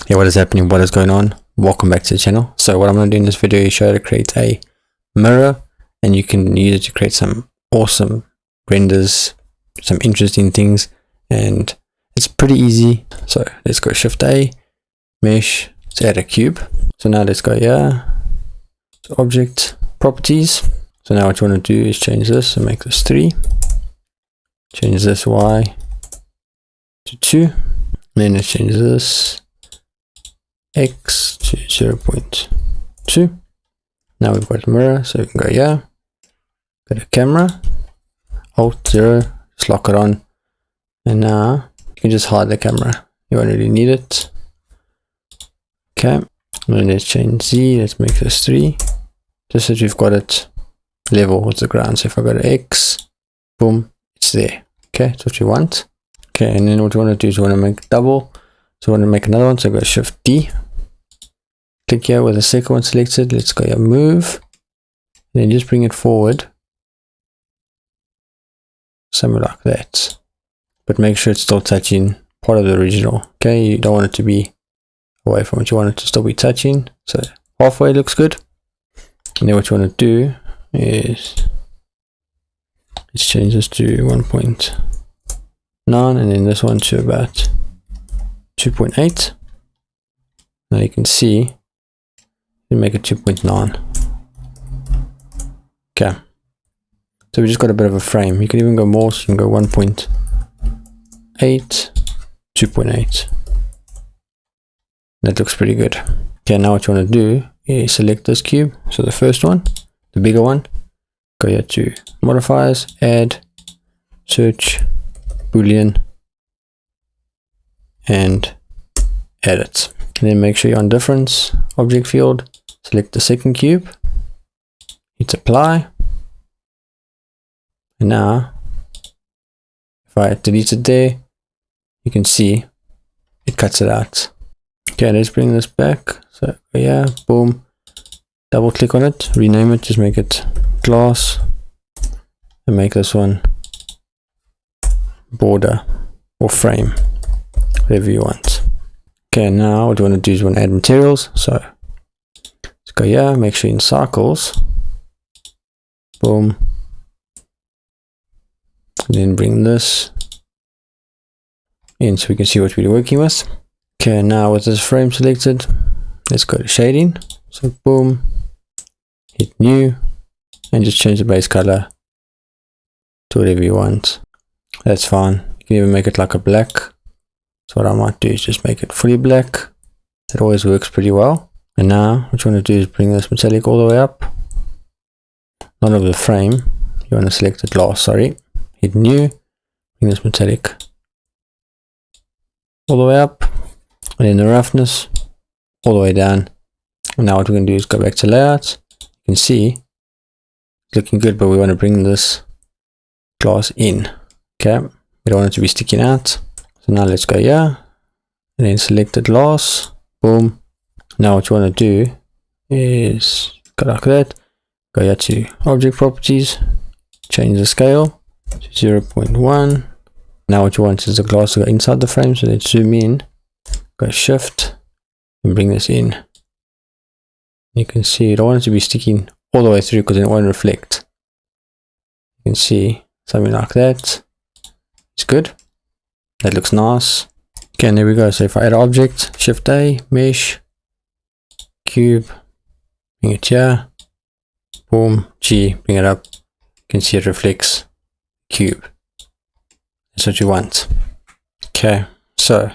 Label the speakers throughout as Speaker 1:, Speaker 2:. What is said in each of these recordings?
Speaker 1: Hey, what is happening? What is going on? Welcome back to the channel. So what I'm going to do in this video is show you how to create a mirror, and you can use it to create some awesome renders, some interesting things, and it's pretty easy. So let's go Shift A, Mesh, let's add a cube. So now let's go here to Object, Properties. So now what you want to do is change this and make this 3. Change this Y to 2. And then let's change this X to 0.2. Now we've got a mirror, so we can go here, go to camera, Alt 0, just lock it on, and now you can just hide the camera. You won't really need it. Okay, and then let's change Z, let's make this 3, just so that we've got it level with the ground. So if I go to X, boom, it's there. Okay, that's what you want. Okay, and then what you want to do is you want to make double. So I want to make another one, so go Shift D, click here with the second one selected, let's go here, move, and then just bring it forward, something like that, but make sure it's still touching part of the original. Okay, you don't want it to be away from it, you want it to still be touching, so halfway looks good. And then what you want to do is, let's change this to 1.9, and then this one to about 2.8. Now you can see you make it 2.9. Okay, so we just got a bit of a frame. You can even go more, so you can go 1.8, 2.8. That looks pretty good. Okay, now what you want to do is select this cube, so the first one, the bigger one, go here to modifiers, add, search, boolean, and edit. And then make sure you're on difference, object field, select the second cube, hit apply, and now if I delete it there, you can see it cuts it out. Okay, let's bring this back. So yeah, boom, double click on it, rename it, just make it glass, and make this one border or frame, whatever you want. Okay, now what you want to do is you want to add materials. So let's go here, make sure you're in circles, boom, and then bring this in so we can see what we're working with. Okay, now with this frame selected, let's go to shading. So boom, hit new, and just change the base color to whatever you want. That's fine. You can even make it like a black. So what I might do is just make it fully black. That always works pretty well. And now what you want to do is bring this metallic all the way up. Not of the frame. You want to select the glass, sorry. Hit new. Bring this metallic all the way up. And then the roughness all the way down. And now what we're going to do is go back to layouts. You can see it's looking good, but we want to bring this glass in. Okay, we don't want it to be sticking out. So now let's go here and then select the glass, boom. Now what you want to do is go like that, go here to object properties, change the scale to 0.1. Now what you want is the glass to go inside the frame, so let's zoom in, go shift and bring this in. You can see you don't want it to be sticking all the way through because then it won't reflect. You can see something like that. It's good. That looks nice. Okay, and there we go. So if I add an object, Shift A, Mesh, Cube, bring it here, boom, G, bring it up. You can see it reflects cube. That's what you want. Okay, so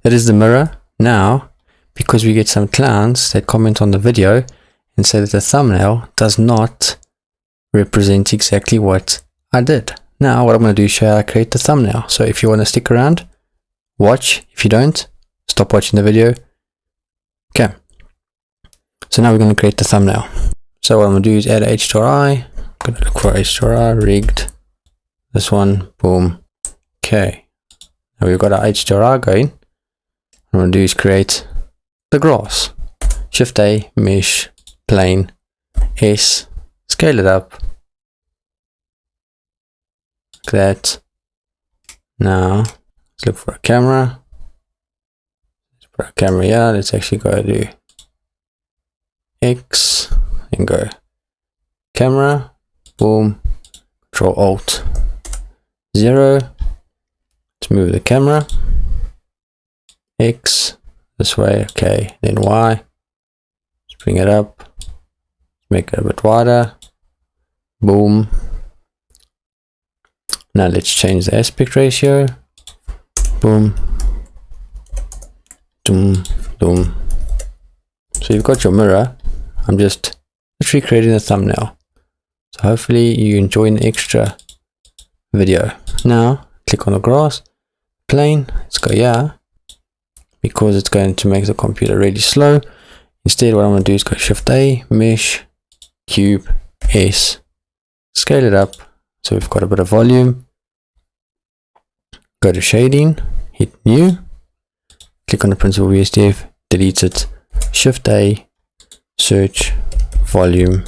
Speaker 1: that is the mirror. Now, because we get some clowns that comment on the video and say that the thumbnail does not represent exactly what I did. Now what I'm going to do is show you how I create the thumbnail. So if you want to stick around, watch. If you don't, stop watching the video. Okay, so now we're going to create the thumbnail. So what I'm going to do is add a HDRI. I'm going to look for HDRI, rigged, this one, boom. Okay, now we've got our HDRI going. What I'm going to do is create the grass. Shift A, Mesh, Plane, S, scale it up. That. Now let's look for a camera. Let's got our camera here. Let's actually go to X and go camera, boom, Control Alt 0. Let's move the camera, X this way, okay, then Y. Let's bring it up, make it a bit wider, boom. Now let's change the aspect ratio, boom, boom, boom. So you've got your mirror. I'm just literally creating a thumbnail. So hopefully you enjoy an extra video. Now click on the grass, plane, let's go here. Because it's going to make the computer really slow. Instead what I'm going to do is go Shift A, Mesh, Cube, S, scale it up so we've got a bit of volume. Go to shading, hit new, click on the principal VSDF, delete it, Shift A, search, volume,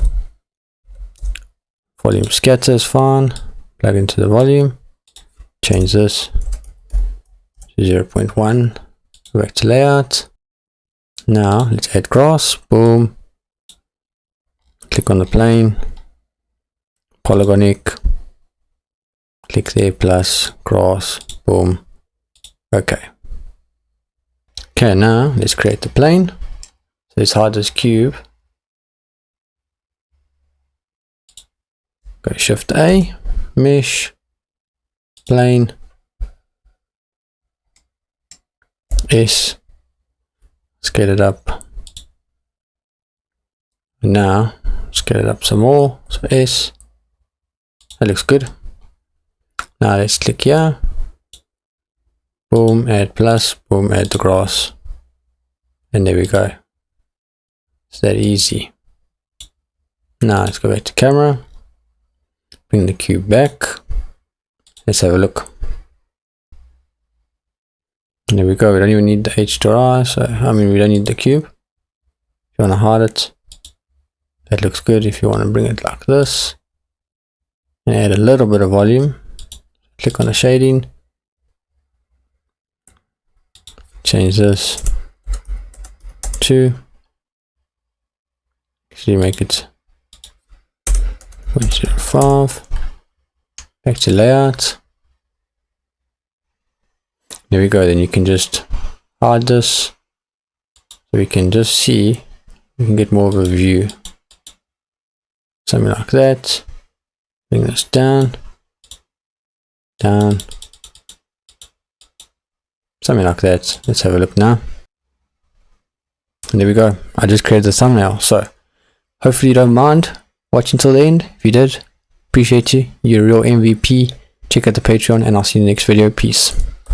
Speaker 1: volume scatter is fine, plug into the volume, change this to 0.1, go back to layout. Now let's add grass, boom, click on the plane, polygonic, click there, plus grass, boom, okay. Okay, now let's create the plane. So let's hide this cube, go Shift A, Mesh, Plane, S, scale it up. And now scale it up some more, so S, that looks good. Now let's click here, boom, add plus, boom, add the grass, and there we go. It's that easy. Now let's go back to camera, bring the cube back, let's have a look. And there we go, we don't even need the H2R, so we don't need the cube. If you want to hide it, that looks good. If you want to bring it like this and add a little bit of volume, click on the shading, change this to, actually make it 0.05, back to layout. There we go, then you can just hide this so we can just see, we can get more of a view. Something like that. Bring this down, down, something like that. Let's have a look now. And there we go, I just created the thumbnail. So hopefully you don't mind watching till the end. If you did, appreciate you, you're a real MVP. Check out the Patreon and I'll see you in the next video. Peace.